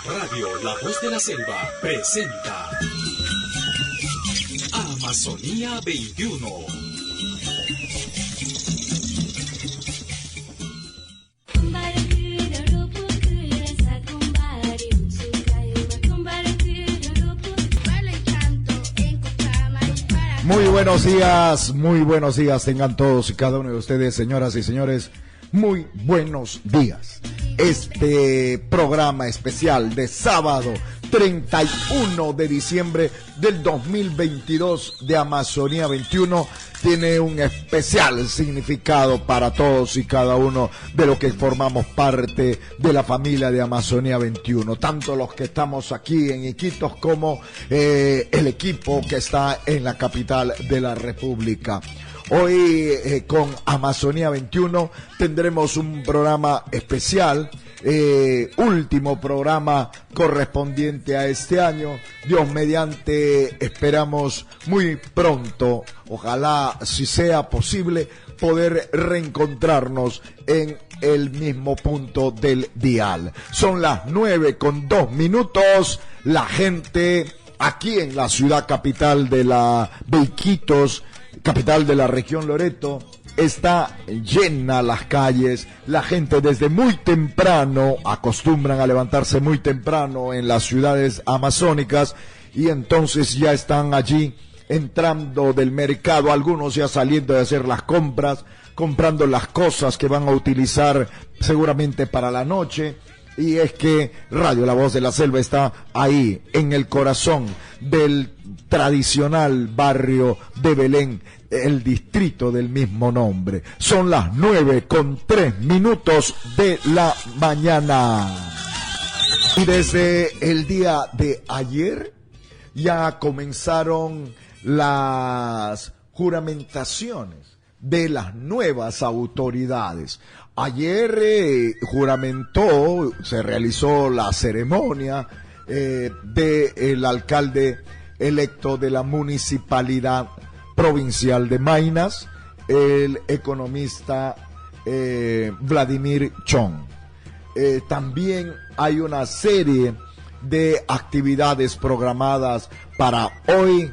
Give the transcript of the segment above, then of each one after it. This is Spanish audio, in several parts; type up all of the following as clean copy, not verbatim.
Radio La Voz de la Selva presenta Amazonía 21. Muy buenos días tengan todos y cada uno de ustedes, señoras y señores, muy buenos días. Este programa especial de sábado 31 de diciembre del 2022 de Amazonía 21 tiene un especial significado para todos y cada uno de los que formamos parte de la familia de Amazonía 21, tanto los que estamos aquí en Iquitos como el equipo que está en la capital de la República. Hoy con Amazonía 21 tendremos un programa especial, último programa correspondiente a este año. Dios mediante, esperamos muy pronto, ojalá si sea posible, poder reencontrarnos en el mismo punto del dial. Son las 9:02. La gente aquí en la ciudad capital de Iquitos, capital de la región Loreto, está llena las calles. La gente desde muy temprano acostumbran a levantarse muy temprano en las ciudades amazónicas y entonces ya están allí entrando del mercado, algunos ya saliendo de hacer las compras, comprando las cosas que van a utilizar seguramente para la noche. Y es que Radio La Voz de la Selva está ahí, en el corazón del tradicional barrio de Belén, el distrito del mismo nombre. Son las 9:03 de la mañana. Y desde el día de ayer ya comenzaron las juramentaciones de las nuevas autoridades. Ayer se realizó la ceremonia del alcalde electo de la municipalidad provincial de Maynas, el economista Vladimir Chong. También hay una serie de actividades programadas para hoy,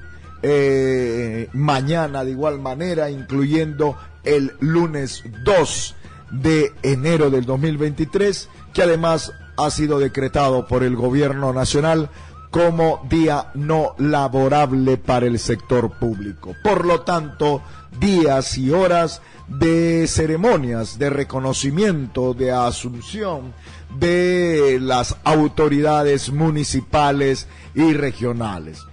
mañana de igual manera, incluyendo el lunes 2 de enero del 2023, que además ha sido decretado por el gobierno nacional como día no laborable para el sector público. Por lo tanto, días y horas de ceremonias de reconocimiento, de asunción de las autoridades municipales y regionales.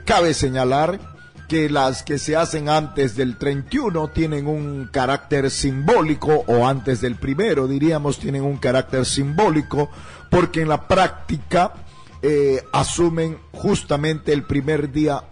Cabe señalar que las que se hacen antes del 31 tienen un carácter simbólico, o antes del 1, diríamos, tienen un carácter simbólico, porque en la práctica asumen justamente el primer día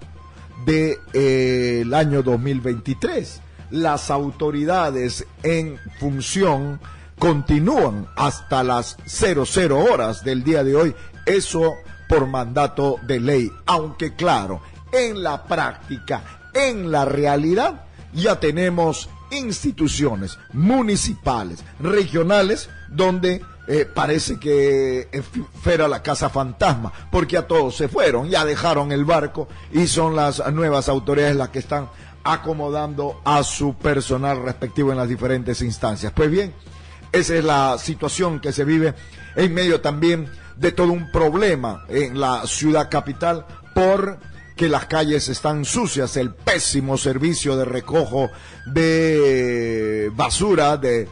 del año 2023. Las autoridades en función continúan hasta las 00 horas del día de hoy, eso por mandato de ley, aunque claro, en la práctica, en la realidad, ya tenemos instituciones municipales, regionales, donde parece que fuera la casa fantasma, porque ya todos se fueron, ya dejaron el barco y son las nuevas autoridades las que están acomodando a su personal respectivo en las diferentes instancias. Pues bien, esa es la situación que se vive en medio también de todo un problema en la ciudad capital por que las calles están sucias, el pésimo servicio de recojo de basura, de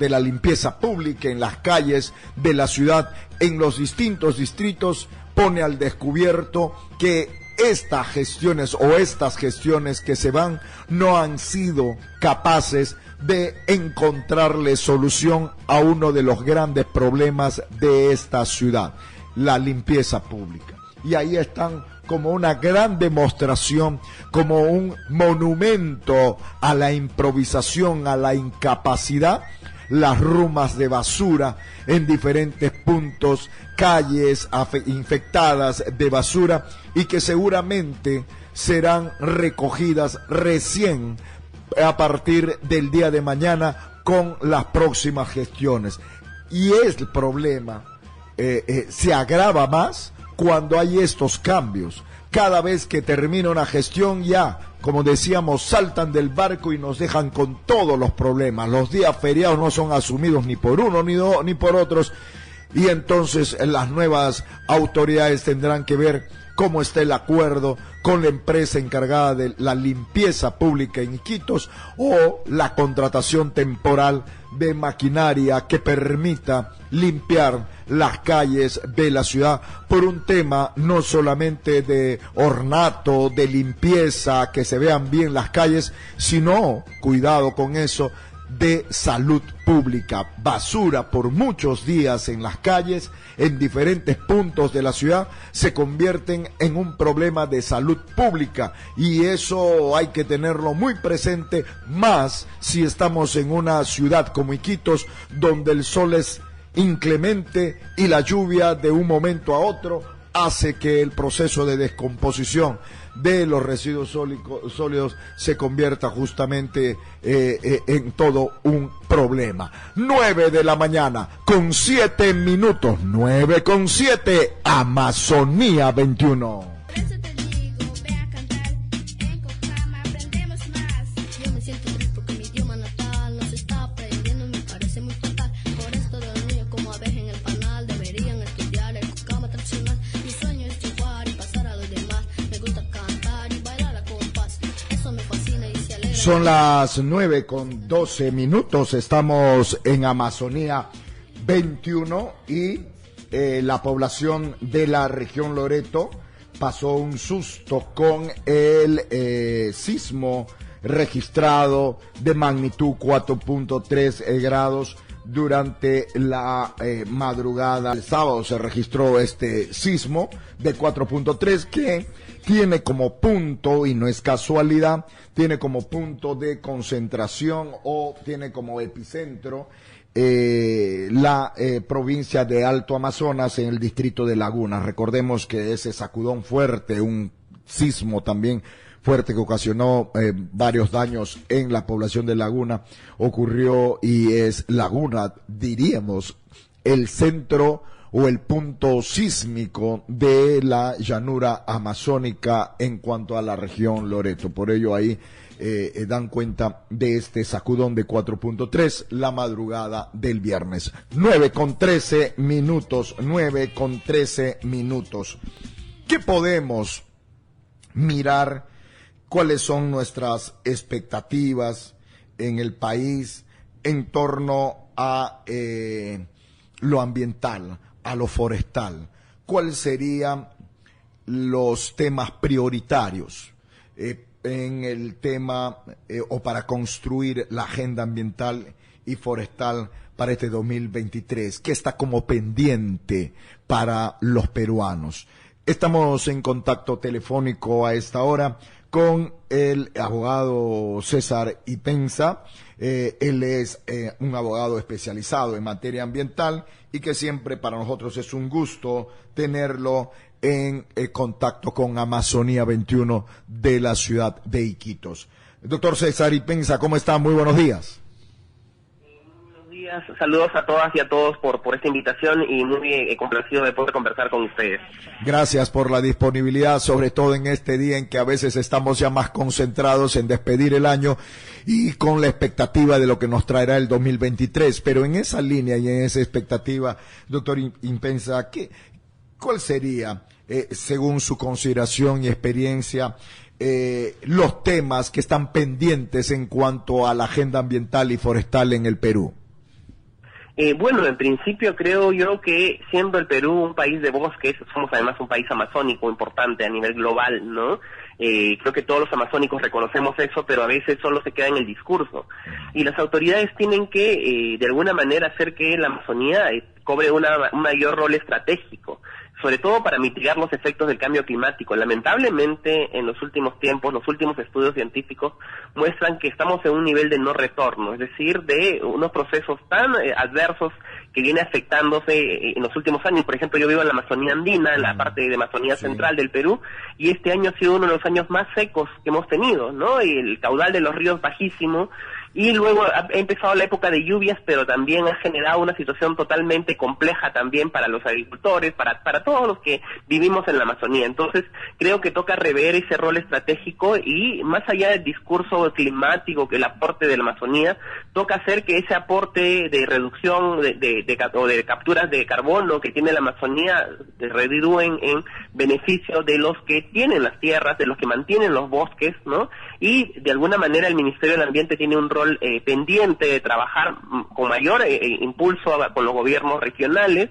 la limpieza pública en las calles de la ciudad, en los distintos distritos, pone al descubierto que estas gestiones que se van no han sido capaces de encontrarle solución a uno de los grandes problemas de esta ciudad, la limpieza pública. Y ahí están como una gran demostración, como un monumento a la improvisación, a la incapacidad, las rumas de basura en diferentes puntos, calles infectadas de basura y que seguramente serán recogidas recién a partir del día de mañana con las próximas gestiones. Y el problema se agrava más cuando hay estos cambios. Cada vez que termina una gestión ya, como decíamos, saltan del barco y nos dejan con todos los problemas. Los días feriados no son asumidos ni por uno ni por otros, y entonces las nuevas autoridades tendrán que ver cómo está el acuerdo con la empresa encargada de la limpieza pública en Iquitos o la contratación temporal de maquinaria que permita limpiar las calles de la ciudad por un tema no solamente de ornato, de limpieza, que se vean bien las calles, sino, cuidado con eso, de salud pública. Basura por muchos días en las calles, en diferentes puntos de la ciudad, se convierten en un problema de salud pública, y eso hay que tenerlo muy presente, más si estamos en una ciudad como Iquitos, donde el sol es inclemente y la lluvia de un momento a otro hace que el proceso de descomposición de los residuos sólidos se convierta justamente en todo un problema. 9 de la mañana con 7 minutos, 9:07, Amazonía 21. Son las 9:12 minutos, estamos en Amazonía 21 y la población de la región Loreto pasó un susto con el sismo registrado de magnitud 4.3 grados durante la madrugada. El sábado se registró este sismo de 4.3 que tiene como punto, y no es casualidad, tiene como punto de concentración o tiene como epicentro la provincia de Alto Amazonas en el distrito de Laguna. Recordemos que ese sacudón fuerte, un sismo también fuerte que ocasionó varios daños en la población de Laguna, ocurrió, y es Laguna, diríamos, el centro o el punto sísmico de la llanura amazónica en cuanto a la región Loreto. Por ello ahí dan cuenta de este sacudón de 4.3 la madrugada del viernes. 9:13 minutos, 9:13 minutos. ¿Qué podemos mirar? ¿Cuáles son nuestras expectativas en el país en torno a lo ambiental, a lo forestal? ¿Cuáles serían los temas prioritarios en el tema o para construir la agenda ambiental y forestal para este 2023? ¿Qué está como pendiente para los peruanos? Estamos en contacto telefónico a esta hora con el abogado César Ipenza. Él es un abogado especializado en materia ambiental y que siempre para nosotros es un gusto tenerlo en contacto con Amazonía 21 de la ciudad de Iquitos. Doctor César Ipenza, ¿cómo está? Muy buenos días. Buenos días, saludos a todas y a todos por esta invitación y muy complacido de poder conversar con ustedes. Gracias por la disponibilidad, sobre todo en este día en que a veces estamos ya más concentrados en despedir el año y con la expectativa de lo que nos traerá el 2023. Pero en esa línea y en esa expectativa, doctor Ipenza, ¿cuál sería, según su consideración y experiencia, los temas que están pendientes en cuanto a la agenda ambiental y forestal en el Perú? Bueno, en principio creo yo que siendo el Perú un país de bosques, somos además un país amazónico importante a nivel global, ¿no? Creo que todos los amazónicos reconocemos eso, pero a veces solo se queda en el discurso. Y las autoridades tienen que, de alguna manera, hacer que la Amazonía cobre un mayor rol estratégico, sobre todo para mitigar los efectos del cambio climático. Lamentablemente, en los últimos tiempos, los últimos estudios científicos muestran que estamos en un nivel de no retorno, es decir, de unos procesos tan adversos que viene afectándose en los últimos años. Por ejemplo, yo vivo en la Amazonía andina, en la parte de Amazonía central del Perú, y este año ha sido uno de los años más secos que hemos tenido, ¿no? Y el caudal de los ríos bajísimo, y luego ha empezado la época de lluvias, pero también ha generado una situación totalmente compleja también para los agricultores, para todos los que vivimos en la Amazonía. Entonces, creo que toca rever ese rol estratégico y más allá del discurso climático, que el aporte de la Amazonía, toca hacer que ese aporte de reducción de capturas de carbono que tiene la Amazonía reditúen en beneficio de los que tienen las tierras, de los que mantienen los bosques, ¿no? Y de alguna manera el Ministerio del Ambiente tiene un rol pendiente de trabajar con mayor impulso con los gobiernos regionales,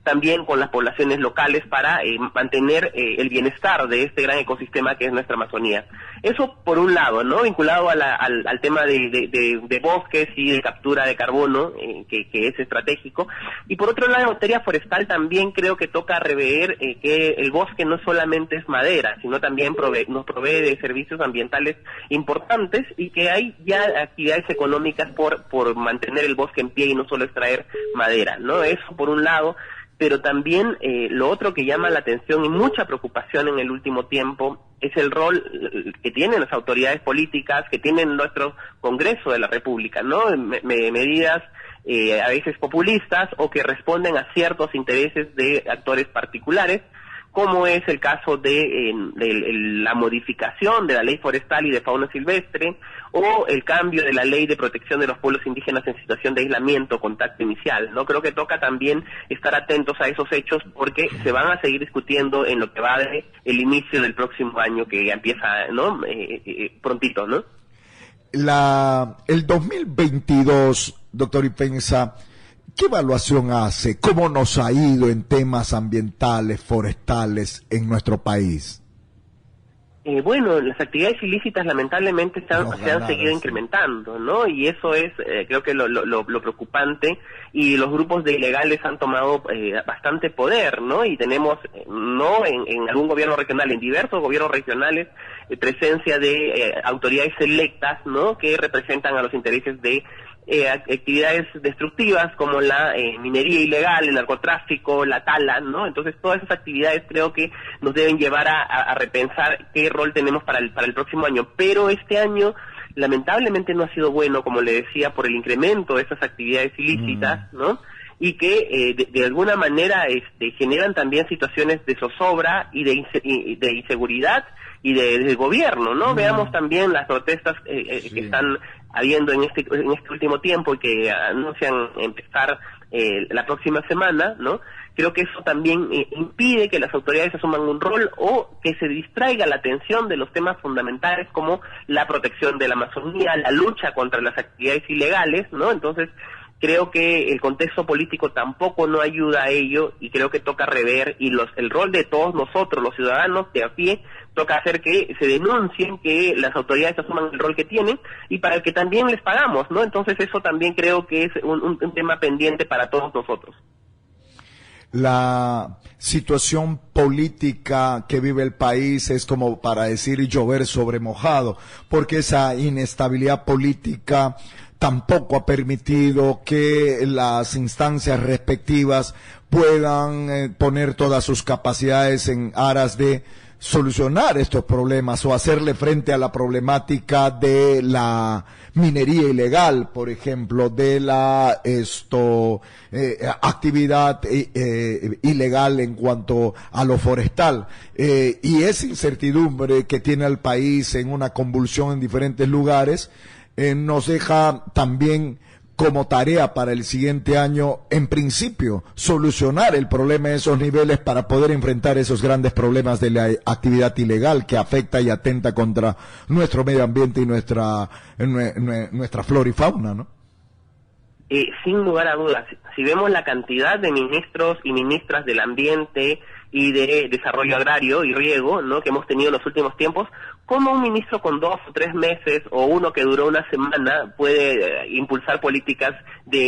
también con las poblaciones locales para mantener el bienestar de este gran ecosistema que es nuestra Amazonía. Eso por un lado, ¿no? Vinculado al tema de bosques y de captura de carbono, que es estratégico. Y por otro lado, en materia forestal también creo que toca rever que el bosque no solamente es madera, sino también nos provee de servicios ambientales importantes y que hay ya actividades económicas por mantener el bosque en pie y no solo extraer madera, ¿no? Eso por un lado. Pero también lo otro que llama la atención y mucha preocupación en el último tiempo es el rol que tienen las autoridades políticas, que tienen nuestro Congreso de la República, ¿no? Medidas a veces populistas o que responden a ciertos intereses de actores particulares, como es el caso de la modificación de la ley forestal y de fauna silvestre, o el cambio de la ley de protección de los pueblos indígenas en situación de aislamiento, contacto inicial, ¿no? Creo que toca también estar atentos a esos hechos porque se van a seguir discutiendo en lo que va de el inicio del próximo año que ya empieza, ¿no? Prontito, ¿no? El 2022, doctor Ipenza, ¿qué evaluación hace? ¿Cómo nos ha ido en temas ambientales, forestales en nuestro país? Bueno, las actividades ilícitas lamentablemente se han seguido incrementando, ¿no? Y eso es, creo que lo preocupante, y los grupos de ilegales han tomado bastante poder, ¿no? Y tenemos, no en algún gobierno regional, en diversos gobiernos regionales, presencia de autoridades selectas, ¿no? Que representan a los intereses de actividades destructivas como la minería ilegal, el narcotráfico, la tala, ¿no? Entonces todas esas actividades creo que nos deben llevar a repensar qué rol tenemos para el próximo año, pero este año lamentablemente no ha sido bueno, como le decía, por el incremento de esas actividades ilícitas, ¿no? Y que de alguna manera generan también situaciones de zozobra y de inseguridad y de gobierno, ¿no? Veamos también las protestas que están habiendo en este último tiempo y que anuncian empezar la próxima semana, ¿no? Creo que eso también impide que las autoridades asuman un rol o que se distraiga la atención de los temas fundamentales como la protección de la Amazonía, la lucha contra las actividades ilegales, ¿no? Entonces, creo que el contexto político tampoco no ayuda a ello y creo que toca rever y el rol de todos nosotros, los ciudadanos de a pie, toca hacer que se denuncien, que las autoridades asuman el rol que tienen y para el que también les pagamos, ¿no? Entonces eso también creo que es un tema pendiente para todos nosotros. La situación política que vive el país es como para decir llover sobre mojado, porque esa inestabilidad política tampoco ha permitido que las instancias respectivas puedan poner todas sus capacidades en aras de solucionar estos problemas o hacerle frente a la problemática de la minería ilegal, por ejemplo, de la actividad ilegal en cuanto a lo forestal, y esa incertidumbre que tiene el país en una convulsión en diferentes lugares nos deja también como tarea para el siguiente año, en principio, solucionar el problema de esos niveles para poder enfrentar esos grandes problemas de la actividad ilegal que afecta y atenta contra nuestro medio ambiente y nuestra flora y fauna, ¿no? Sin lugar a dudas, si vemos la cantidad de ministros y ministras del ambiente y de desarrollo agrario y riego, ¿no?, que hemos tenido en los últimos tiempos, ¿cómo un ministro con 2 o 3 meses o uno que duró una semana puede impulsar políticas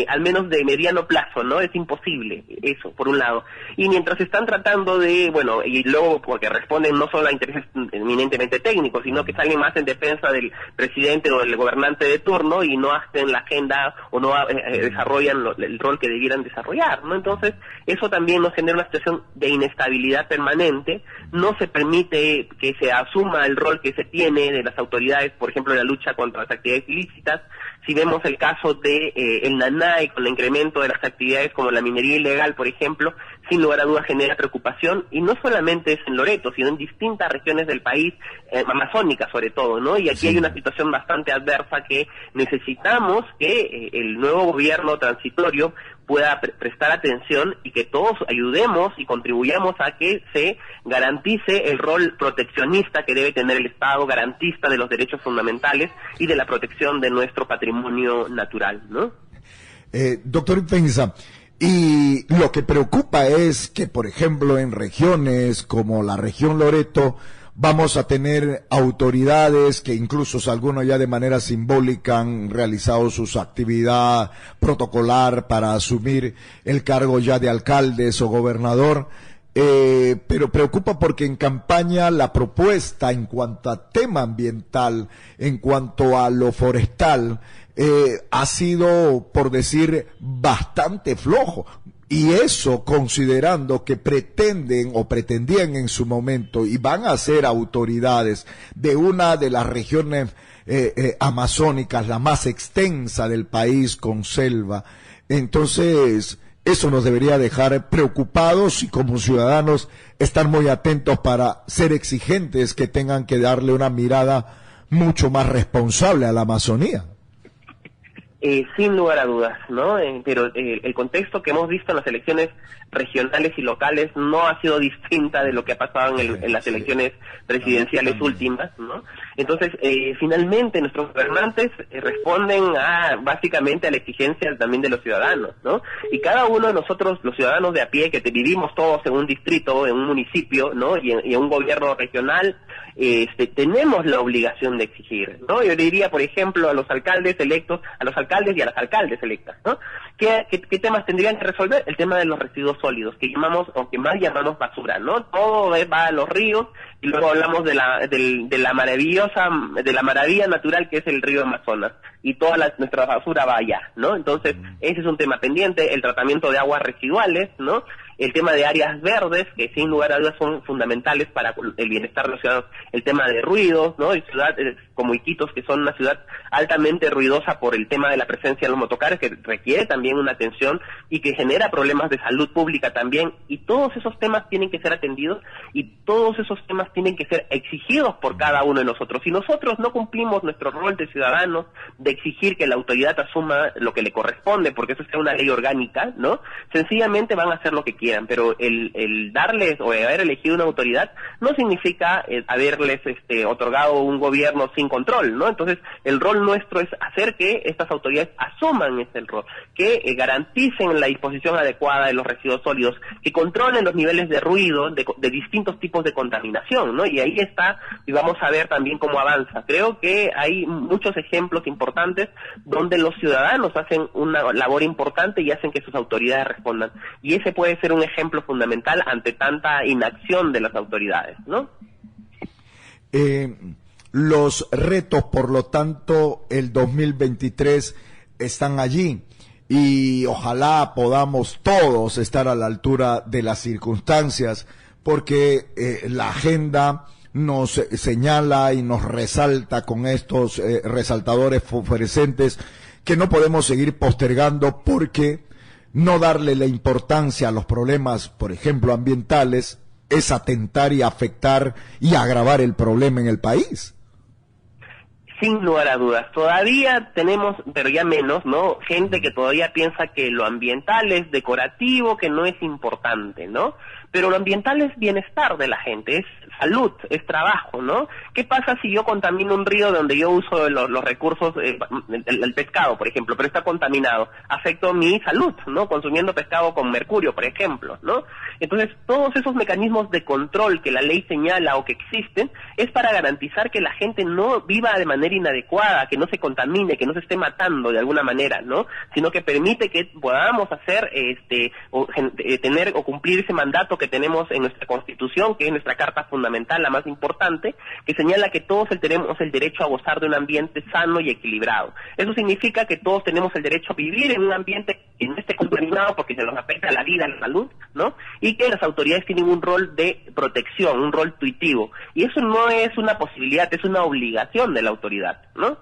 al menos de mediano plazo, ¿no? Es imposible eso, por un lado. Y mientras están tratando y luego porque responden no solo a intereses eminentemente técnicos, sino que salen más en defensa del presidente o del gobernante de turno y no hacen la agenda o no desarrollan el rol que debieran desarrollar, ¿no? Entonces, eso también nos genera una situación de inestabilidad permanente, no se permite que se asuma el rol que se tiene de las autoridades, por ejemplo, en la lucha contra las actividades ilícitas, Si vemos el caso de el Nanay, con el incremento de las actividades como la minería ilegal, por ejemplo, sin lugar a dudas genera preocupación, y no solamente es en Loreto, sino en distintas regiones del país, amazónicas sobre todo, ¿no? Y aquí sí hay una situación bastante adversa que necesitamos que el nuevo gobierno transitorio pueda prestar atención y que todos ayudemos y contribuyamos a que se garantice el rol proteccionista que debe tener el Estado, garantista de los derechos fundamentales y de la protección de nuestro patrimonio natural, ¿no? Doctor Ipenza, y lo que preocupa es que, por ejemplo, en regiones como la región Loreto, vamos a tener autoridades que incluso algunos ya de manera simbólica han realizado su actividad protocolar para asumir el cargo ya de alcaldes o gobernador, pero preocupa porque en campaña la propuesta en cuanto a tema ambiental, en cuanto a lo forestal, ha sido, por decir, bastante flojo. Y eso considerando que pretenden o pretendían en su momento y van a ser autoridades de una de las regiones amazónicas, la más extensa del país con selva. Entonces, eso nos debería dejar preocupados y como ciudadanos estar muy atentos para ser exigentes que tengan que darle una mirada mucho más responsable a la Amazonía. Sin lugar a dudas, ¿no? Pero el contexto que hemos visto en las elecciones regionales y locales no ha sido distinta de lo que ha pasado en las elecciones presidenciales últimas, ¿no? Entonces, finalmente nuestros gobernantes responden básicamente a la exigencia también de los ciudadanos, ¿no? Y cada uno de nosotros, los ciudadanos de a pie, que vivimos todos en un distrito, en un municipio, ¿no? Y en un gobierno regional, tenemos la obligación de exigir, ¿no? Yo diría, por ejemplo, a los alcaldes electos, a los alcaldes y a las alcaldes electas, ¿no? ¿Qué temas tendrían que resolver? El tema de los residuos sólidos, que llamamos, o que más llamamos basura, ¿no? Todo va a los ríos, y luego hablamos de la maravilla natural que es el río Amazonas, y toda nuestra basura va allá, ¿no? Entonces, ese es un tema pendiente, el tratamiento de aguas residuales, ¿no? El tema de áreas verdes, que sin lugar a dudas son fundamentales para el bienestar de los ciudadanos, el tema de ruidos, ¿no? Y ciudades como Iquitos, que son una ciudad altamente ruidosa por el tema de la presencia de los motocarros, que requiere también una atención y que genera problemas de salud pública también, y todos esos temas tienen que ser atendidos y todos esos temas tienen que ser exigidos por cada uno de nosotros. Si nosotros no cumplimos nuestro rol de ciudadanos, de exigir que la autoridad asuma lo que le corresponde, porque eso es una ley orgánica, ¿no? Sencillamente van a hacer lo que quieran, pero el darles o haber elegido una autoridad no significa haberles otorgado un gobierno sin control, ¿no? Entonces, el rol nuestro es hacer que estas autoridades asuman ese rol, que garanticen la disposición adecuada de los residuos sólidos, que controlen los niveles de ruido de distintos tipos de contaminación, ¿no? Y ahí está, y vamos a ver también cómo avanza. Creo que hay muchos ejemplos importantes donde los ciudadanos hacen una labor importante y hacen que sus autoridades respondan. Y ese puede ser un ejemplo fundamental ante tanta inacción de las autoridades, ¿no? Los retos, por lo tanto, el 2023 están allí y ojalá podamos todos estar a la altura de las circunstancias, porque la agenda nos señala y nos resalta con estos resaltadores fosforescentes que no podemos seguir postergando, porque no darle la importancia a los problemas, por ejemplo, ambientales, es atentar y afectar y agravar el problema en el país. Sin lugar a dudas, todavía tenemos, pero ya menos, ¿no? Gente que todavía piensa que lo ambiental es decorativo, que no es importante, ¿no? Pero lo ambiental es bienestar de la gente, es salud, es trabajo, ¿no? ¿Qué pasa si yo contamino un río donde yo uso los recursos, el pescado, por ejemplo, pero está contaminado? Afecto mi salud, ¿no? Consumiendo pescado con mercurio, por ejemplo, ¿no? Entonces, todos esos mecanismos de control que la ley señala o que existen, es para garantizar que la gente no viva de manera inadecuada, que no se contamine, que no se esté matando de alguna manera, ¿no? Sino que permite que podamos hacer, tener o cumplir ese mandato que tenemos en nuestra Constitución, que es nuestra Carta Fundamental, la más importante, que señala que todos tenemos el derecho a gozar de un ambiente sano y equilibrado. Eso significa que todos tenemos el derecho a vivir en un ambiente que no esté contaminado porque se nos afecta la vida, la salud, ¿no? Y que las autoridades tienen un rol de protección, un rol tuitivo. Y eso no es una posibilidad, es una obligación de la autoridad, ¿no?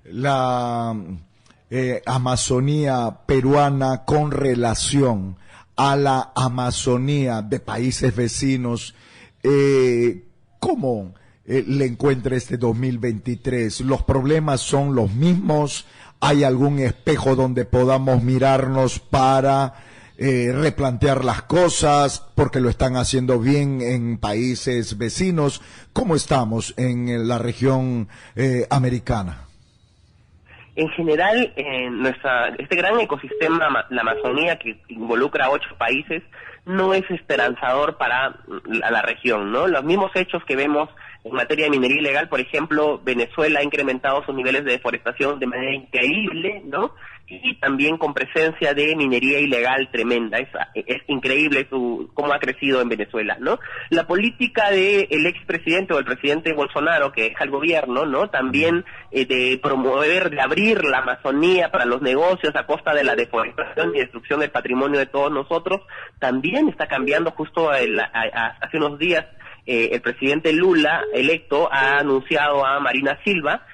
la Amazonía peruana con relación a la Amazonía de países vecinos, ¿cómo le encuentra este 2023? ¿Los problemas son los mismos? ¿Hay algún espejo donde podamos mirarnos para replantear las cosas, porque lo están haciendo bien en países vecinos? ¿Cómo estamos en la región americana? En general, este gran ecosistema, la Amazonía, que involucra a 8 países, no es esperanzador para la región, ¿no? Los mismos hechos que vemos en materia de minería ilegal, por ejemplo, Venezuela ha incrementado sus niveles de deforestación de manera increíble, ¿no? Y también con presencia de minería ilegal tremenda. Es increíble cómo ha crecido en Venezuela, ¿no? La política del expresidente o el presidente Bolsonaro, que deja el gobierno, ¿no? También de promover, de abrir la Amazonía para los negocios a costa de la deforestación y destrucción del patrimonio de todos nosotros, también está cambiando. Justo hace unos días el presidente Lula, electo, ha anunciado a Marina Silva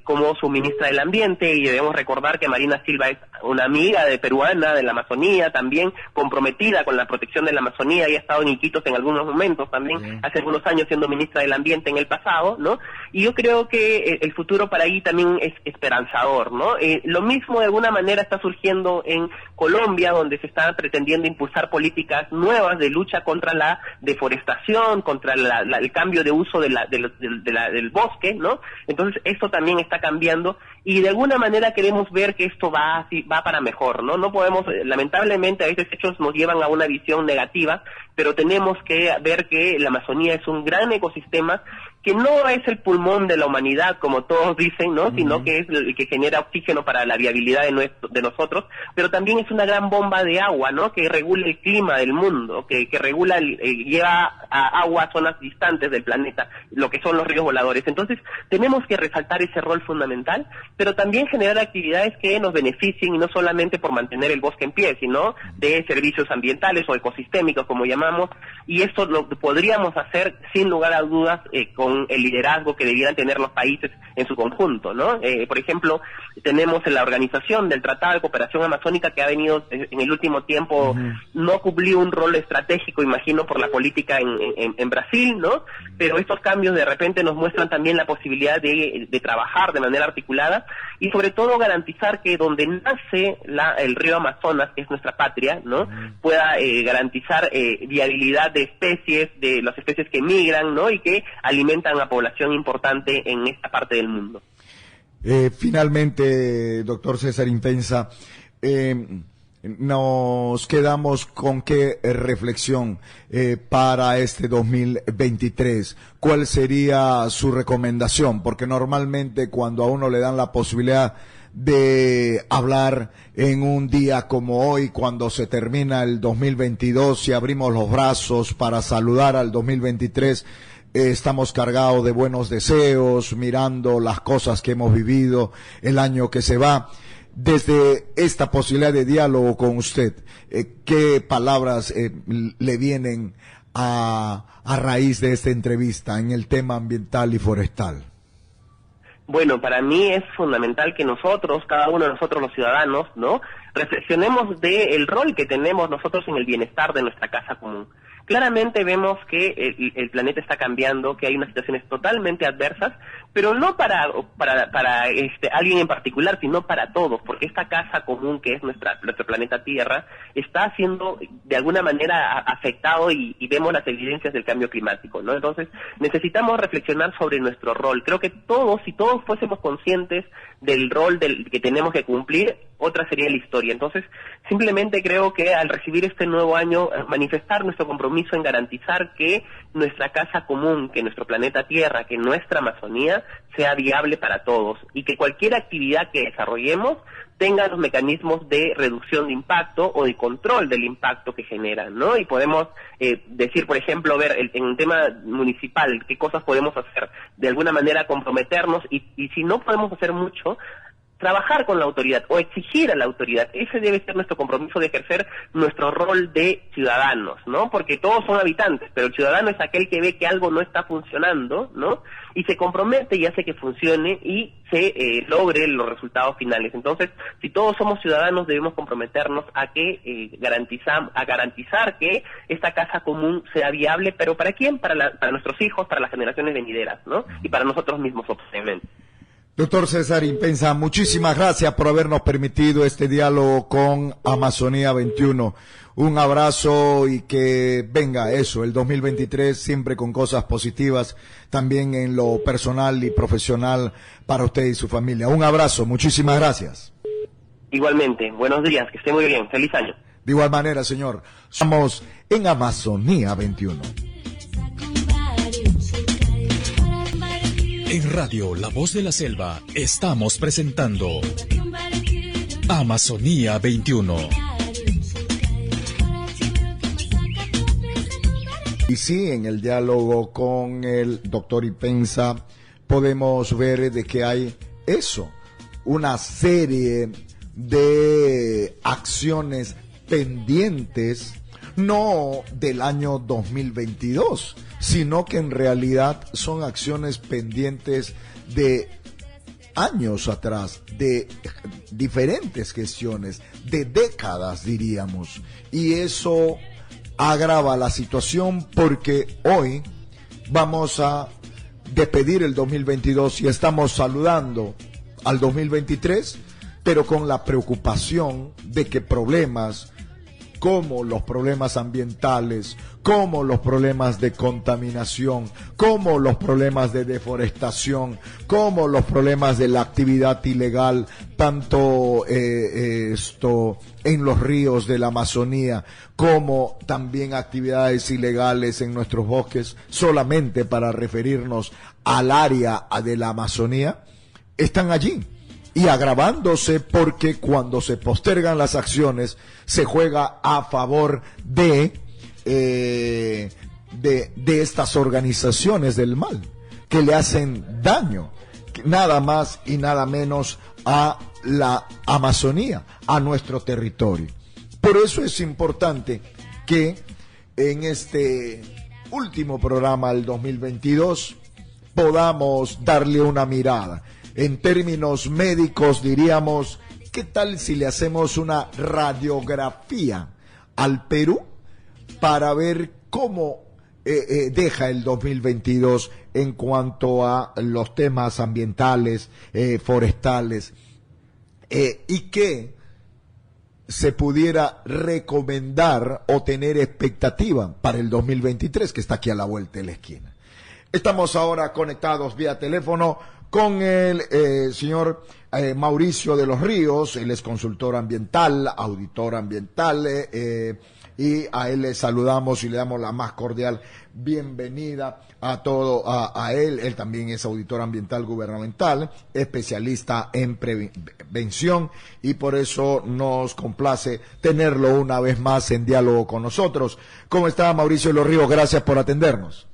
como su ministra del Ambiente, y debemos recordar que Marina Silva es una amiga peruana de la Amazonía, también comprometida con la protección de la Amazonía, y ha estado en Iquitos en algunos momentos también, hace algunos años siendo ministra del Ambiente en el pasado, ¿no? Y yo creo que el futuro para ahí también es esperanzador, ¿no? Lo mismo de alguna manera está surgiendo en Colombia, donde se está pretendiendo impulsar políticas nuevas de lucha contra la deforestación, contra el cambio de uso del bosque, ¿no? Entonces esto también está cambiando, y de alguna manera queremos ver que esto va para mejor, ¿no? No podemos, lamentablemente a veces hechos nos llevan a una visión negativa, pero tenemos que ver que la Amazonía es un gran ecosistema que no es el pulmón de la humanidad, como todos dicen, ¿no? Sino que es el que genera oxígeno para la viabilidad de nosotros, pero también es una gran bomba de agua, ¿no? Que regula el clima del mundo, que regula, lleva a agua a zonas distantes del planeta, lo que son los ríos voladores. Entonces, tenemos que resaltar ese rol fundamental, pero también generar actividades que nos beneficien, y no solamente por mantener el bosque en pie, sino de servicios ambientales o ecosistémicos, como llamamos, y esto lo podríamos hacer sin lugar a dudas con el liderazgo que debieran tener los países en su conjunto, ¿no? Por ejemplo, tenemos la organización del Tratado de Cooperación Amazónica, que ha venido en el último tiempo, no cumplió un rol estratégico, imagino, por la política en Brasil, ¿no? Pero estos cambios de repente nos muestran también la posibilidad de trabajar de manera articulada, y sobre todo garantizar que donde nace el río Amazonas, que es nuestra patria, ¿no? Pueda garantizar viabilidad de especies, de las especies que migran, ¿no? Y que alimentan a población importante en esta parte del mundo. Finalmente, doctor César Impensa, nos quedamos con qué reflexión para este 2023. ¿Cuál sería su recomendación? Porque normalmente cuando a uno le dan la posibilidad de hablar en un día como hoy, cuando se termina el 2022 y abrimos los brazos para saludar al 2023, estamos cargados de buenos deseos, mirando las cosas que hemos vivido el año que se va. Desde esta posibilidad de diálogo con usted, ¿qué palabras le vienen a raíz de esta entrevista en el tema ambiental y forestal? Bueno, para mí es fundamental que nosotros, cada uno de nosotros los ciudadanos, ¿no?, reflexionemos del rol que tenemos nosotros en el bienestar de nuestra casa común. Claramente vemos que el planeta está cambiando, que hay unas situaciones totalmente adversas, pero no para alguien en particular, sino para todos, porque esta casa común que es nuestro planeta Tierra está siendo de alguna manera afectado, y vemos las evidencias del cambio climático, ¿no? Entonces necesitamos reflexionar sobre nuestro rol. Creo que si todos fuésemos conscientes del rol que tenemos que cumplir, otra sería la historia. Entonces, simplemente creo que al recibir este nuevo año, manifestar nuestro compromiso en garantizar que nuestra casa común, que nuestro planeta Tierra, que nuestra Amazonía sea viable para todos, y que cualquier actividad que desarrollemos tenga los mecanismos de reducción de impacto o de control del impacto que generan, ¿no? Y podemos decir, por ejemplo, ver en un tema municipal, qué cosas podemos hacer, de alguna manera comprometernos, y si no podemos hacer mucho, trabajar con la autoridad o exigir a la autoridad. Ese debe ser nuestro compromiso de ejercer nuestro rol de ciudadanos, ¿no? Porque todos son habitantes, pero el ciudadano es aquel que ve que algo no está funcionando, ¿no? Y se compromete y hace que funcione y se logre los resultados finales. Entonces, si todos somos ciudadanos, debemos comprometernos a que garantizar que esta casa común sea viable, pero ¿para quién? Para nuestros hijos, para las generaciones venideras, ¿no? Y para nosotros mismos, obviamente. Doctor César Impensa, muchísimas gracias por habernos permitido este diálogo con Amazonía 21. Un abrazo y que venga eso, el 2023 siempre con cosas positivas, también en lo personal y profesional para usted y su familia. Un abrazo, muchísimas gracias. Igualmente, buenos días, que esté muy bien, feliz año. De igual manera, señor, estamos en Amazonía 21. En Radio La Voz de la Selva estamos presentando Amazonía 21. Y sí, en el diálogo con el doctor Impensa podemos ver de que hay eso, una serie de acciones pendientes, no del año 2022, sino que en realidad son acciones pendientes de años atrás, de diferentes gestiones, de décadas diríamos, y eso agrava la situación porque hoy vamos a despedir el 2022 y estamos saludando al 2023, pero con la preocupación de que problemas como los problemas ambientales, como los problemas de contaminación, como los problemas de deforestación, como los problemas de la actividad ilegal, tanto en los ríos de la Amazonía, como también actividades ilegales en nuestros bosques, solamente para referirnos al área de la Amazonía, están allí. Y agravándose porque cuando se postergan las acciones se juega a favor de estas organizaciones del mal que le hacen daño, nada más y nada menos a la Amazonía, a nuestro territorio. Por eso es importante que en este último programa del 2022 podamos darle una mirada. En términos médicos diríamos, ¿qué tal si le hacemos una radiografía al Perú para ver cómo deja el 2022 en cuanto a los temas ambientales, forestales, y qué se pudiera recomendar o tener expectativa para el 2023 que está aquí a la vuelta de la esquina? Estamos ahora conectados vía teléfono con el señor Mauricio de los Ríos. Él es consultor ambiental, auditor ambiental, y a él le saludamos y le damos la más cordial bienvenida a él. Él también es auditor ambiental gubernamental, especialista en prevención, y por eso nos complace tenerlo una vez más en diálogo con nosotros. ¿Cómo está, Mauricio de los Ríos? Gracias por atendernos.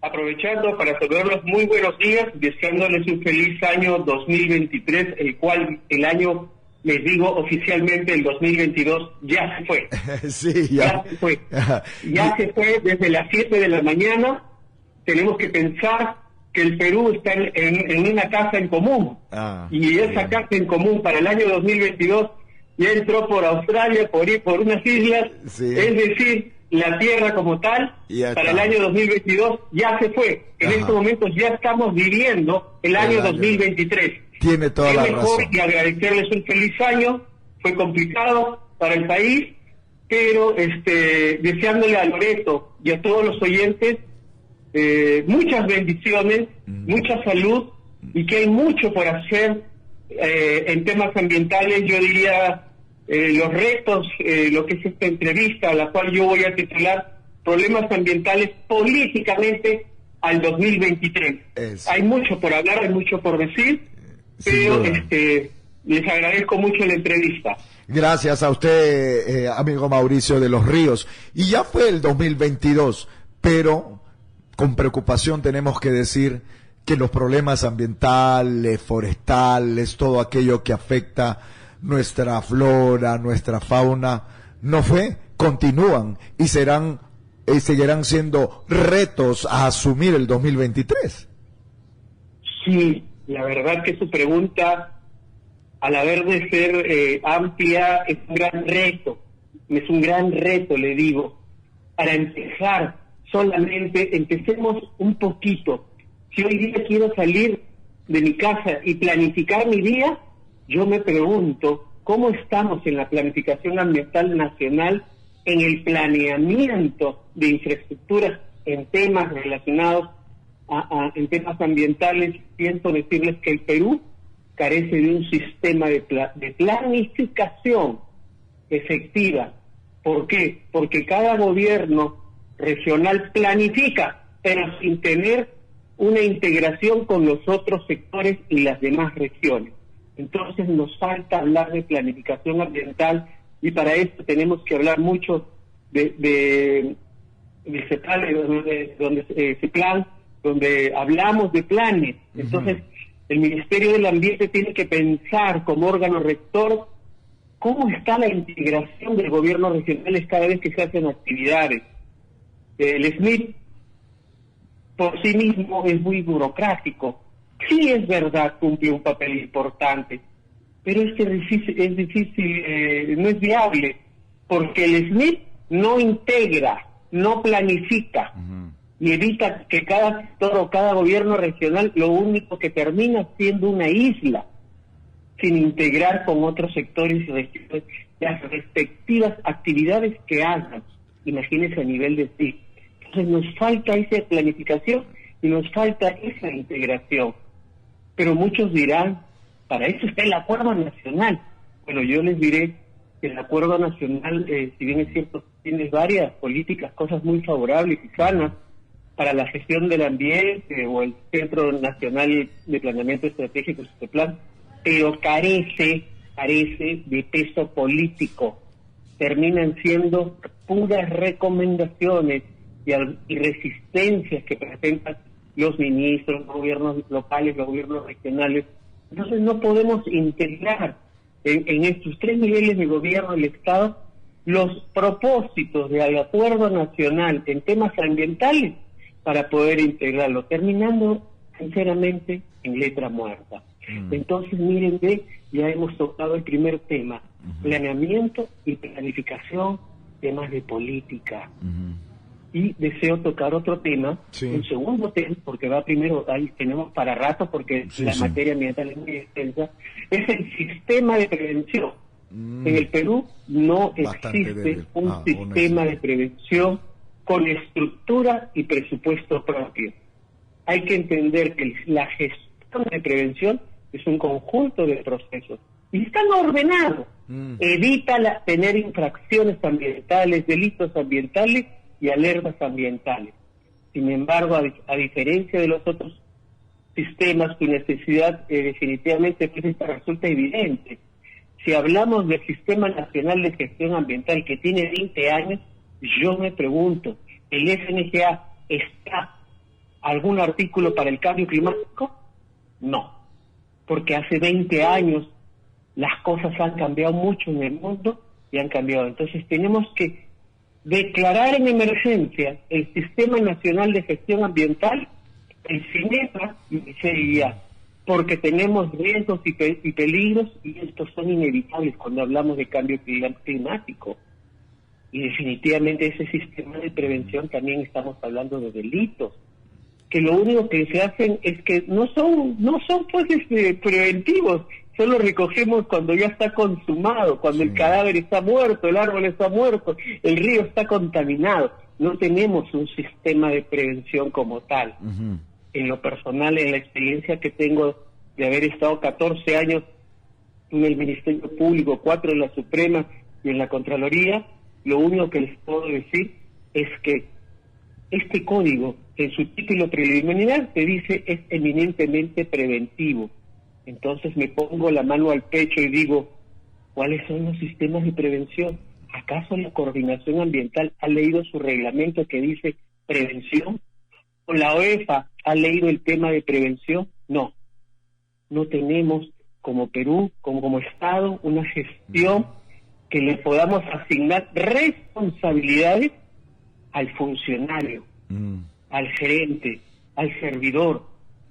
Aprovechando para saludarlos, muy buenos días, deseándoles un feliz año 2023, el cual el año, les digo oficialmente, el 2022 ya se fue. Sí, ya se fue. Ya se fue desde las 7 de la mañana. Tenemos que pensar que el Perú está en una casa en común. Y esa casa en común para el año 2022 ya entró por Australia, por unas islas, es decir, la Tierra como tal, para el año 2022 ya se fue. En estos momentos ya estamos viviendo el año 2023. Tiene toda la razón. Y agradecerles un feliz año. Fue complicado para el país, pero deseándole a Loreto y a todos los oyentes muchas bendiciones, mucha salud, y que hay mucho por hacer en temas ambientales. Yo diría los retos, lo que es esta entrevista, a la cual yo voy a titular Problemas ambientales políticamente al 2023. Hay mucho por hablar, hay mucho por decir, pero les agradezco mucho la entrevista. Gracias a usted, amigo Mauricio de los Ríos. Y ya fue el 2022, pero con preocupación tenemos que decir que los problemas ambientales, forestales, todo aquello que afecta nuestra flora, nuestra fauna, no fue, continúan y seguirán siendo retos a asumir el 2023. Sí, la verdad que su pregunta, al haber de ser amplia, es un gran reto, le digo. Para empezar, solamente empecemos un poquito. Si hoy día quiero salir de mi casa y planificar mi día, yo me pregunto, ¿cómo estamos en la planificación ambiental nacional, en el planeamiento de infraestructuras en temas relacionados en temas ambientales? Pienso decirles que el Perú carece de un sistema de planificación efectiva. ¿Por qué? Porque cada gobierno regional planifica, pero sin tener una integración con los otros sectores y las demás regiones. Entonces nos falta hablar de planificación ambiental, y para esto tenemos que hablar mucho de CEPLAN, donde hablamos de planes. Entonces, el Ministerio del Ambiente tiene que pensar como órgano rector cómo está la integración del gobierno regional cada vez que se hacen actividades. El SMIT por sí mismo es muy burocrático. Sí, es verdad, cumple un papel importante, pero es difícil, no es viable, porque el SMIT no integra, no planifica, y evita que cada sector o cada gobierno regional lo único que termina siendo una isla, sin integrar con otros sectores y regiones las respectivas actividades que hagan. Imagínense a nivel de sí. Entonces nos falta esa planificación y nos falta esa integración. Pero muchos dirán, para eso está el Acuerdo Nacional. Bueno, yo les diré que el Acuerdo Nacional, si bien es cierto, tiene varias políticas, cosas muy favorables y sanas para la gestión del ambiente, o el Centro Nacional de Planeamiento Estratégico, CEPLAN, pero carece de peso político. Terminan siendo puras recomendaciones y resistencias que presentan los ministros, los gobiernos locales, los gobiernos regionales. Entonces no podemos integrar en estos tres niveles de gobierno del Estado los propósitos del Acuerdo Nacional en temas ambientales para poder integrarlo, terminando sinceramente en letra muerta. Entonces, miren, ya hemos tocado el primer tema, planeamiento y planificación, temas de política. Y deseo tocar otro tema, un segundo tema, porque va primero, ahí tenemos para rato, porque la materia ambiental es muy extensa, es el sistema de prevención. En el Perú no existe un sistema de prevención con estructura y presupuesto propio. Hay que entender que la gestión de prevención es un conjunto de procesos y están ordenados. Evita tener infracciones ambientales, delitos ambientales y alertas ambientales. Sin embargo, a diferencia de los otros sistemas, su necesidad definitivamente pues esta resulta evidente. Si hablamos del Sistema Nacional de Gestión Ambiental, que tiene 20 años, yo me pregunto, ¿el SNGA está algún artículo para el cambio climático? No, porque hace 20 años las cosas han cambiado mucho en el mundo y han cambiado. Entonces tenemos que declarar en emergencia el Sistema Nacional de Gestión Ambiental, el SINEPA y el CIA, porque tenemos riesgos y peligros, y estos son inevitables cuando hablamos de cambio climático. Y definitivamente ese sistema de prevención también estamos hablando de delitos, que lo único que se hacen es que no son pues preventivos, solo recogemos cuando ya está consumado, cuando el cadáver está muerto, el árbol está muerto, el río está contaminado. No tenemos un sistema de prevención como tal. En lo personal, en la experiencia que tengo de haber estado 14 años en el Ministerio Público, 4 en la Suprema y en la Contraloría, lo único que les puedo decir es que este código, en su título preliminar, te dice es eminentemente preventivo. Entonces me pongo la mano al pecho y digo, ¿cuáles son los sistemas de prevención? ¿Acaso la Coordinación Ambiental ha leído su reglamento que dice prevención? O la OEFA ¿Ha leído el tema de prevención? No. No tenemos como Perú, como Estado, una gestión que le podamos asignar responsabilidades al funcionario, al gerente, al servidor,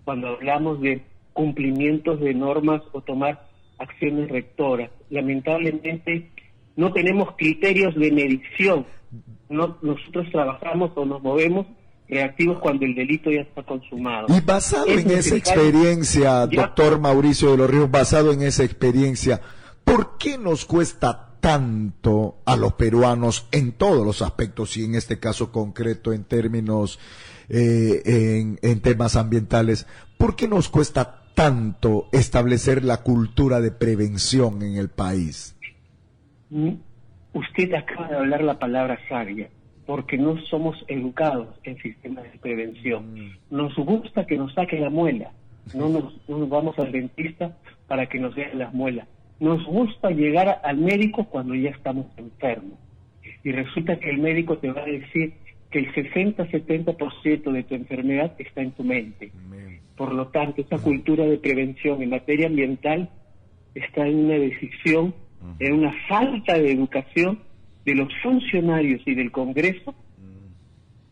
cuando hablamos de cumplimientos de normas o tomar acciones rectoras. Lamentablemente no tenemos criterios de medición. Nosotros trabajamos o nos movemos reactivos cuando el delito ya está consumado. Y basado en esa experiencia, doctor Mauricio de los Ríos, basado en esa experiencia, ¿por qué nos cuesta tanto a los peruanos en todos los aspectos y en este caso concreto en términos, en temas ambientales, por qué nos cuesta tanto establecer la cultura de prevención en el país? Usted acaba de hablar la palabra sabia, porque no somos educados en sistemas de prevención. Nos gusta que nos saque la muela, no nos vamos al dentista para que nos vean las muelas. Nos gusta llegar al médico cuando ya estamos enfermos. Y resulta que el médico te va a decir que el 60-70% de tu enfermedad está en tu mente. Por lo tanto, esa cultura de prevención en materia ambiental está en una decisión, en una falta de educación de los funcionarios y del Congreso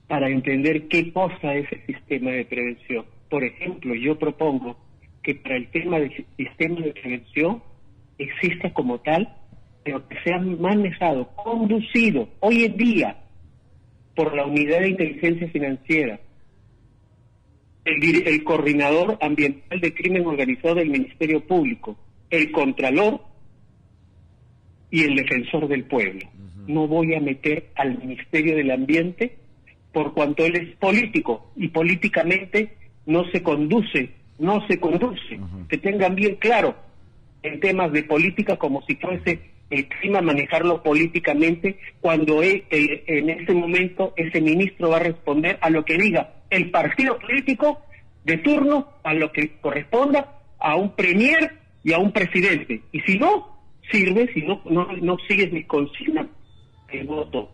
para entender qué cosa es el sistema de prevención. Por ejemplo, yo propongo que para el tema del sistema de prevención exista como tal, pero que sea manejado, conducido hoy en día por la Unidad de Inteligencia Financiera, el Coordinador Ambiental de Crimen Organizado del Ministerio Público, el Contralor y el Defensor del Pueblo. No voy a meter al Ministerio del Ambiente por cuanto él es político y políticamente no se conduce. Que tengan bien claro en temas de política como si fuese el clima manejarlo políticamente, cuando en ese momento ese ministro va a responder a lo que diga el partido político de turno, a lo que corresponda a un premier y a un presidente. Y si no sirve, si no sigues mis consignas, el voto.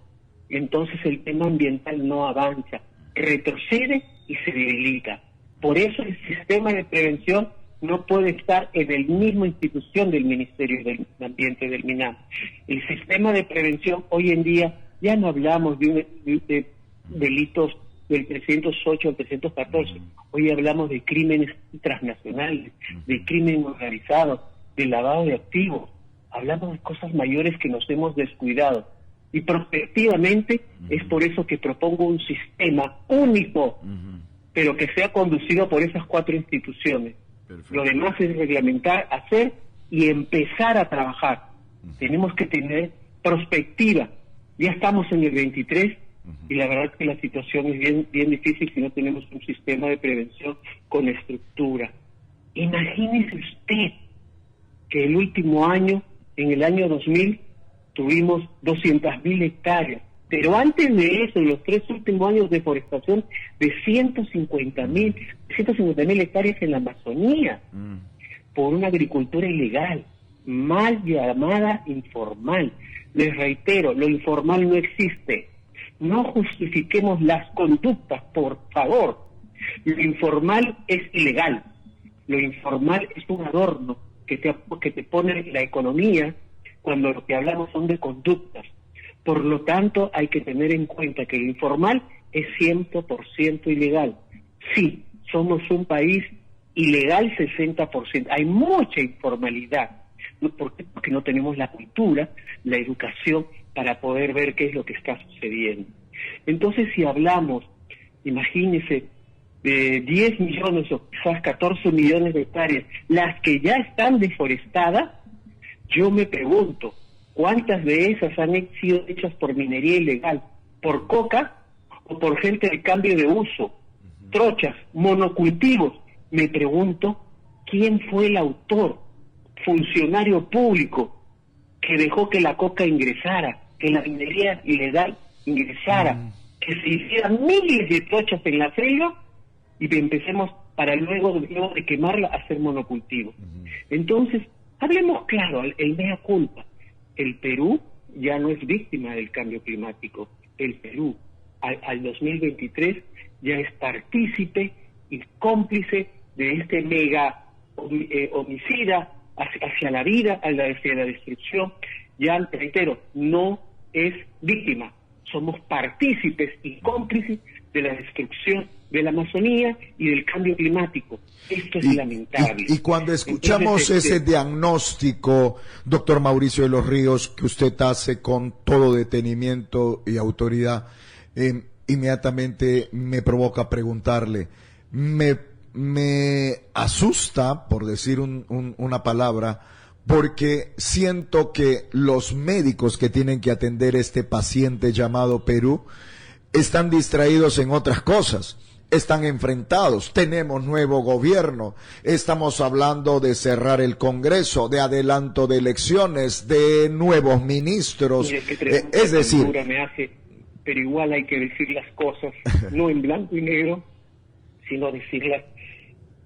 Entonces el tema ambiental no avanza, retrocede y se debilita. Por eso el sistema de prevención no puede estar en la misma institución del Ministerio del Ambiente del MINAM. El sistema de prevención hoy en día, ya no hablamos de delitos del 308 al 314, hoy hablamos de crímenes transnacionales, de crimen organizado, de lavado de activos, hablamos de cosas mayores que nos hemos descuidado. Y prospectivamente es por eso que propongo un sistema único, pero que sea conducido por esas 4 instituciones. Perfecto. Lo demás es reglamentar, hacer y empezar a trabajar. Tenemos que tener perspectiva. Ya estamos en el 23 y la verdad es que la situación es bien difícil si no tenemos un sistema de prevención con estructura. Imagínese usted que el último año, en el año 2000, tuvimos 200.000 hectáreas. Pero antes de eso, en los 3 últimos años, deforestación de 150.000 hectáreas en la Amazonía, por una agricultura ilegal, mal llamada informal. Les reitero, lo informal no existe. No justifiquemos las conductas, por favor. Lo informal es ilegal. Lo informal es un adorno que te pone la economía cuando lo que hablamos son de conductas. Por lo tanto, hay que tener en cuenta que lo informal es 100% ilegal. Sí, somos un país ilegal 60%. Hay mucha informalidad. ¿Por qué? Porque no tenemos la cultura, la educación para poder ver qué es lo que está sucediendo. Entonces, si hablamos, imagínense, de 10 millones o quizás 14 millones de hectáreas, las que ya están deforestadas, yo me pregunto, ¿cuántas de esas han sido hechas por minería ilegal? ¿Por coca o por gente de cambio de uso? Trochas, monocultivos. Me pregunto, ¿quién fue el autor? Funcionario público que dejó que la coca ingresara, que la minería ilegal ingresara, que se hicieran miles de trochas en la selva y empecemos para luego de quemarla a hacer monocultivos. Entonces, hablemos claro, el mea culpa. El Perú ya no es víctima del cambio climático. El Perú al 2023 ya es partícipe y cómplice de este mega homicida hacia la vida, hacia la destrucción. Ya reitero, no es víctima, somos partícipes y cómplices de la destrucción de la Amazonía y del cambio climático. Esto es lamentable. Y cuando escuchamos ese diagnóstico, doctor Mauricio de los Ríos, que usted hace con todo detenimiento y autoridad, inmediatamente me provoca preguntarle, me asusta, por decir una palabra, porque siento que los médicos que tienen que atender este paciente llamado Perú están distraídos en otras cosas, están enfrentados. Tenemos nuevo gobierno, estamos hablando de cerrar el Congreso, de adelanto de elecciones, de nuevos ministros. Mire, es decir, me hace, pero igual hay que decir las cosas no en blanco y negro, sino decirlas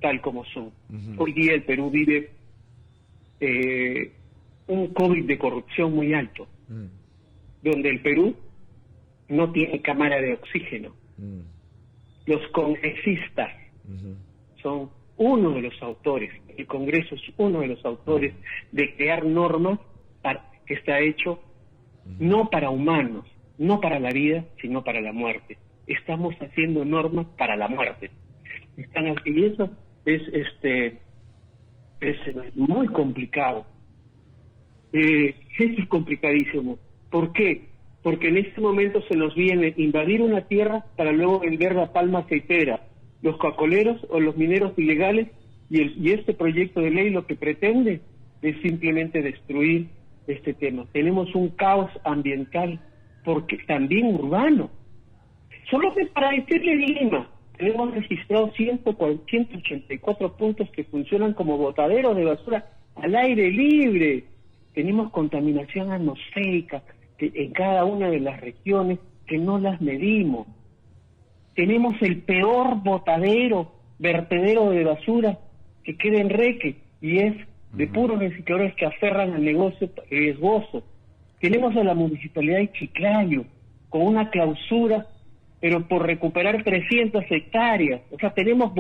tal como son. Hoy día el Perú vive un COVID de corrupción muy alto, donde el Perú no tiene cámara de oxígeno. Los congresistas son uno de los autores, el Congreso es uno de los autores de crear normas que está hecho no para humanos, no para la vida, sino para la muerte. Estamos haciendo normas para la muerte. Y eso es muy complicado. Esto es complicadísimo. ¿Por qué? Porque en este momento se nos viene invadir una tierra para luego vender la palma aceitera, los cacoleros o los mineros ilegales, y este proyecto de ley lo que pretende es simplemente destruir este tema. Tenemos un caos ambiental, porque también urbano. Solo que para decirle Lima, tenemos registrados 184 puntos que funcionan como botaderos de basura al aire libre. Tenemos contaminación atmosférica en cada una de las regiones que no las medimos. Tenemos el peor vertedero de basura que queda en Reque, y es de puros recicladores que aferran al negocio riesgoso. Tenemos a la Municipalidad de Chiclayo con una clausura, pero por recuperar 300 hectáreas. O sea, tenemos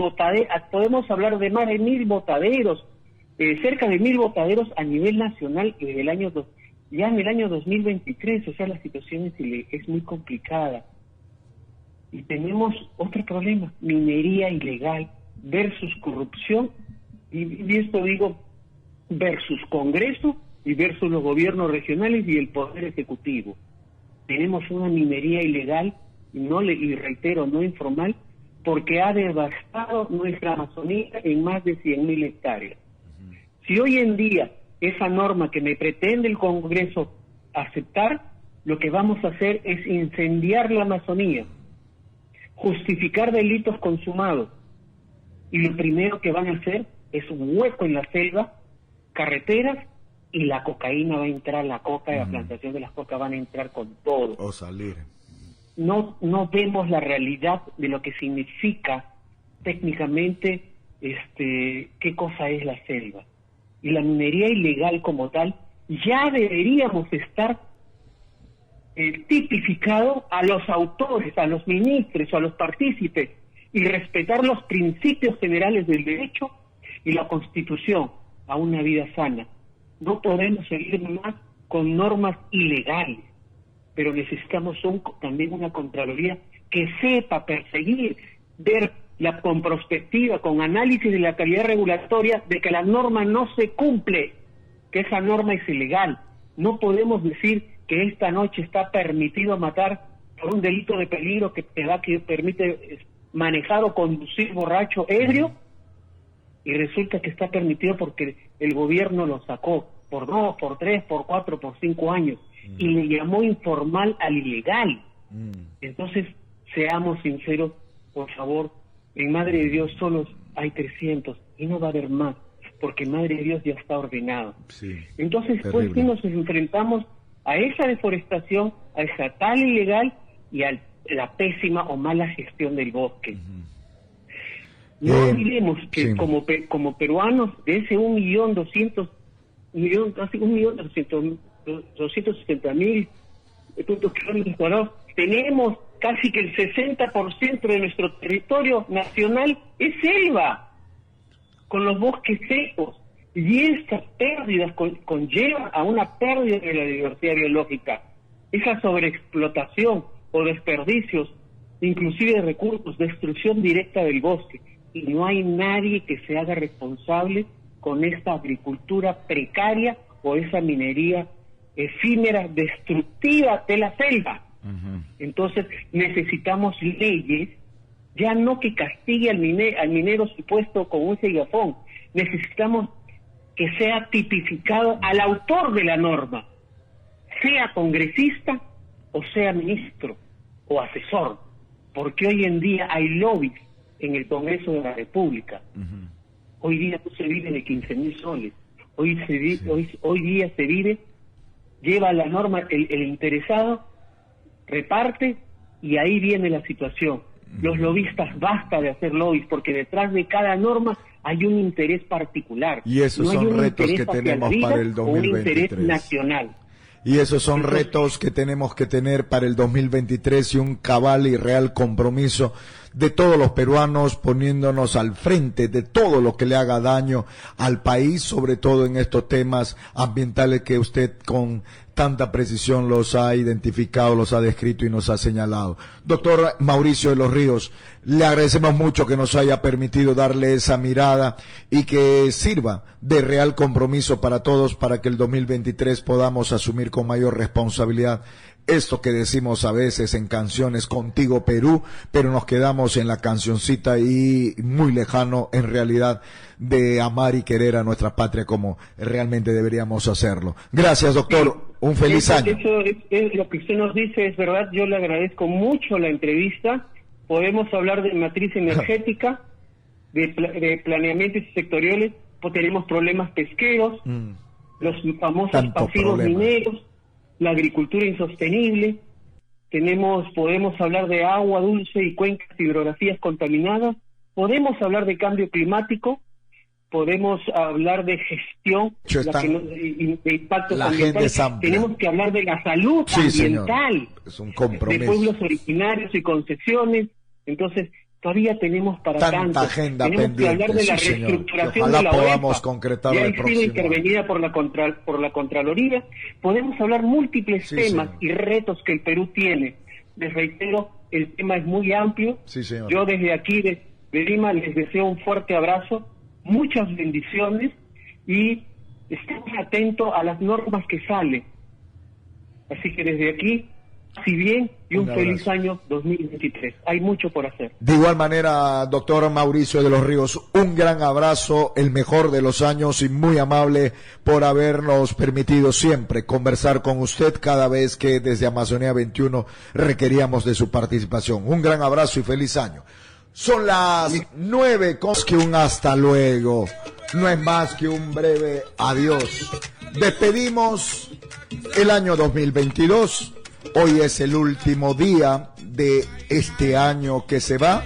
podemos hablar de más de 1.000 botaderos, cerca de 1.000 botaderos a nivel nacional en el año ya en el año 2023. O sea, la situación es muy complicada. Y tenemos otro problema: minería ilegal versus corrupción, y esto digo versus Congreso y versus los gobiernos regionales y el Poder Ejecutivo. Tenemos una minería ilegal, y reitero, no informal, porque ha devastado nuestra Amazonía en más de 100.000 hectáreas. Si hoy en día esa norma que me pretende el Congreso aceptar, lo que vamos a hacer es incendiar la Amazonía, justificar delitos consumados, y lo primero que van a hacer es un hueco en la selva, carreteras, y la cocaína va a entrar, la coca y la plantación de las cocas van a entrar con todo. O salir. No vemos la realidad de lo que significa técnicamente qué cosa es la selva. Y la minería ilegal como tal, ya deberíamos estar tipificado a los autores, a los ministros, a los partícipes, y respetar los principios generales del derecho y la Constitución a una vida sana. No podemos seguir más con normas ilegales, pero necesitamos también una Contraloría que sepa perseguir, ver con perspectiva, con análisis de la calidad regulatoria, de que la norma no se cumple, que esa norma es ilegal. No podemos decir que esta noche está permitido matar por un delito de peligro que permite manejar o conducir borracho, ebrio, y resulta que está permitido porque el gobierno lo sacó por 2, por 3, por 4, por 5 años, y le llamó informal al ilegal. Entonces, seamos sinceros, por favor. En Madre de Dios solo hay 300 y no va a haber más, porque Madre de Dios ya está ordenado. Sí, entonces, pues sí nos enfrentamos a esa deforestación, a esa tala ilegal y a la pésima o mala gestión del bosque. No olvidemos que sí, como peruanos, de ese 1.200.000, casi 1.260.000 kilómetros cuadrados, tenemos casi que el 60% de nuestro territorio nacional es selva, con los bosques secos, y estas pérdidas conllevan a una pérdida de la diversidad biológica. Esa sobreexplotación o desperdicios, inclusive de recursos, destrucción directa del bosque, y no hay nadie que se haga responsable con esta agricultura precaria o esa minería efímera, destructiva de la selva. Entonces necesitamos leyes, ya no que castigue al minero supuesto con un segafón, necesitamos que sea tipificado al autor de la norma, sea congresista o sea ministro o asesor, porque hoy en día hay lobbies en el Congreso de la República. Hoy día no se vive de 15.000 soles, hoy día se vive, lleva la norma el interesado, reparte, y ahí viene la situación. Los lobistas, basta de hacer lobbies, porque detrás de cada norma hay un interés particular. Y esos son retos que tenemos para el 2023. Un interés nacional. Y esos son retos que tenemos que tener para el 2023, y un cabal y real compromiso de todos los peruanos, poniéndonos al frente de todo lo que le haga daño al país, sobre todo en estos temas ambientales que usted con tanta precisión los ha identificado, los ha descrito y nos ha señalado. Doctor Mauricio de los Ríos, le agradecemos mucho que nos haya permitido darle esa mirada y que sirva de real compromiso para todos, para que el 2023 podamos asumir con mayor responsabilidad esto que decimos a veces en canciones, contigo Perú, pero nos quedamos en la cancioncita y muy lejano en realidad de amar y querer a nuestra patria como realmente deberíamos hacerlo. Gracias, doctor. Un feliz año. Eso es lo que usted nos dice, es verdad. Yo le agradezco mucho la entrevista. Podemos hablar de matriz energética, de planeamientos sectoriales, pues tenemos problemas pesqueros, los famosos pasivos mineros, la agricultura insostenible, podemos hablar de agua dulce y cuencas hidrografías contaminadas, podemos hablar de cambio climático, podemos hablar de gestión de impactos ambientales, tenemos que hablar de la salud ambiental, es un compromiso, de pueblos originarios y concesiones. Entonces todavía tenemos para tanta agenda tenemos pendiente, que hablar de la reestructuración de la podamos OEPA, concretar ya el ha sido próximo intervenida por la Contraloría. Podemos hablar múltiples temas y retos que el Perú tiene. Les reitero, el tema es muy amplio. Yo desde aquí de Lima les deseo un fuerte abrazo, muchas bendiciones, y estemos atentos a las normas que salen. Así que desde aquí, si bien, y un feliz año 2023. Hay mucho por hacer. De igual manera, doctor Mauricio de los Ríos, un gran abrazo, el mejor de los años, y muy amable por habernos permitido siempre conversar con usted cada vez que desde Amazonía 21 requeríamos de su participación. Un gran abrazo y feliz año. Son las 9, que un hasta luego, no es más que un breve adiós. Despedimos el año 2022. Hoy es el último día de este año que se va,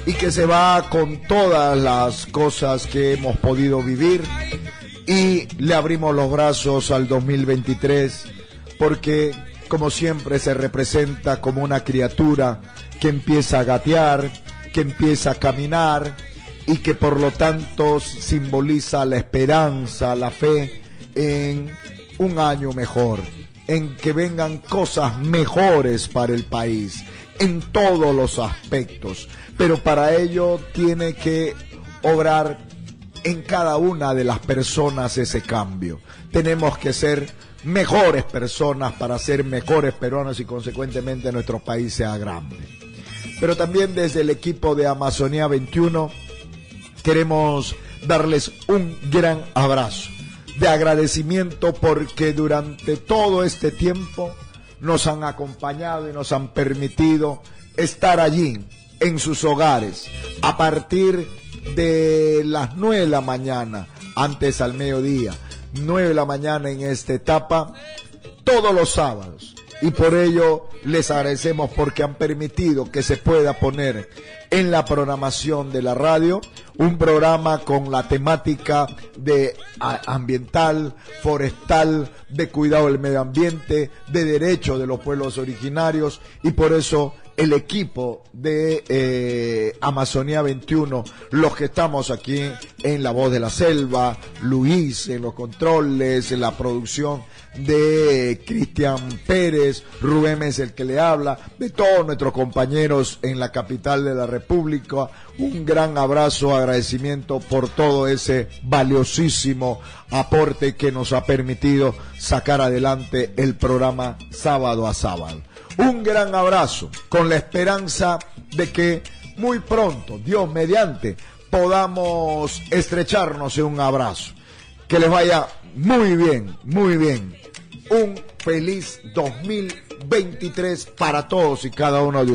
y que se va con todas las cosas que hemos podido vivir, y le abrimos los brazos al 2023, porque como siempre se representa como una criatura que empieza a gatear, que empieza a caminar, y que por lo tanto simboliza la esperanza, la fe en un año mejor, en que vengan cosas mejores para el país, en todos los aspectos, pero para ello tiene que obrar en cada una de las personas ese cambio. Tenemos que ser mejores personas para ser mejores peruanos, y consecuentemente nuestro país sea grande. Pero también desde el equipo de Amazonía 21 queremos darles un gran abrazo de agradecimiento, porque durante todo este tiempo nos han acompañado y nos han permitido estar allí en sus hogares a partir de las 9 de la mañana, antes al mediodía, 9 de la mañana en esta etapa, todos los sábados. Y por ello les agradecemos, porque han permitido que se pueda poner en la programación de la radio, un programa con la temática de ambiental, forestal, de cuidado del medio ambiente, de derechos de los pueblos originarios, y por eso el equipo de Amazonía 21, los que estamos aquí en La Voz de la Selva, Luis en los controles, en la producción de Cristian Pérez, Rubén es el que le habla, de todos nuestros compañeros en la capital de la República, un gran abrazo, agradecimiento por todo ese valiosísimo aporte que nos ha permitido sacar adelante el programa sábado a sábado. Un gran abrazo, con la esperanza de que muy pronto, Dios mediante, podamos estrecharnos en un abrazo. Que les vaya muy bien, muy bien. Un feliz 2023 para todos y cada uno de ustedes.